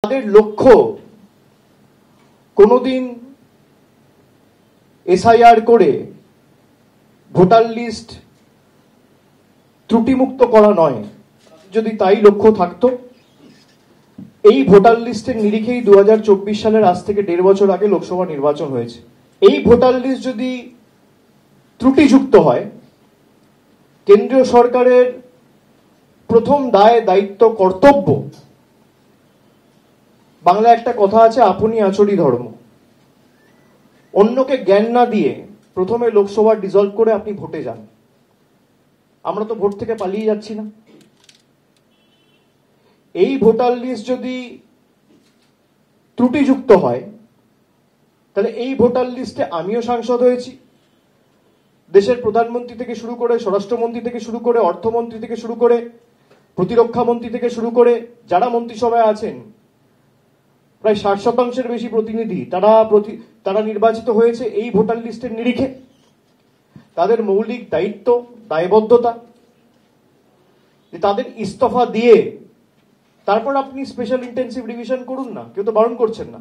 তাদের লক্ষ্য কোনোদিন এসআইআর করে ভোটার লিস্ট ত্রুটিমুক্ত করা নয়। যদি তাই লক্ষ্য থাকতো, এই ভোটার লিস্টের নিরিখেই 2024 সালের আজ থেকে 1.5 বছর আগে লোকসভা নির্বাচন হয়েছে। এই ভোটার লিস্ট যদি ত্রুটিযুক্ত হয়, কেন্দ্রীয় সরকারের প্রথম দায়, দায়িত্ব, কর্তব্য, বাংলা একটা কথা আছে, আপনি আচরি ধর্ম। অন্যকে জ্ঞান না দিয়ে প্রথমে লোকসভা ডিসলভ করে আপনি ভোটে যান। আমরা তো ভোট থেকে পালিয়ে যাচ্ছি না। এই ভোটার লিস্ট যদি ত্রুটিযুক্ত হয়, তাহলে এই ভোটার লিস্টে আমিও সাংসদ হয়েছি, দেশের প্রধানমন্ত্রী থেকে শুরু করে, স্বরাষ্ট্রমন্ত্রী থেকে শুরু করে, অর্থমন্ত্রী থেকে শুরু করে, প্রতিরক্ষা মন্ত্রী থেকে শুরু করে যারা মন্ত্রিসভায় আছেন, প্রায় 60% বেশি প্রতিনিধি তারা নির্বাচিত হয়েছে এই ভোটার লিস্টের নিরিখে। তাদের মৌলিক দায়িত্ব, দায়বদ্ধতা যে তাদের ইস্তফা দিয়ে তারপর আপনি স্পেশাল ইন্টেন্সিভ রিভিশন করুন না, কেউ তো বারণ করছেন না।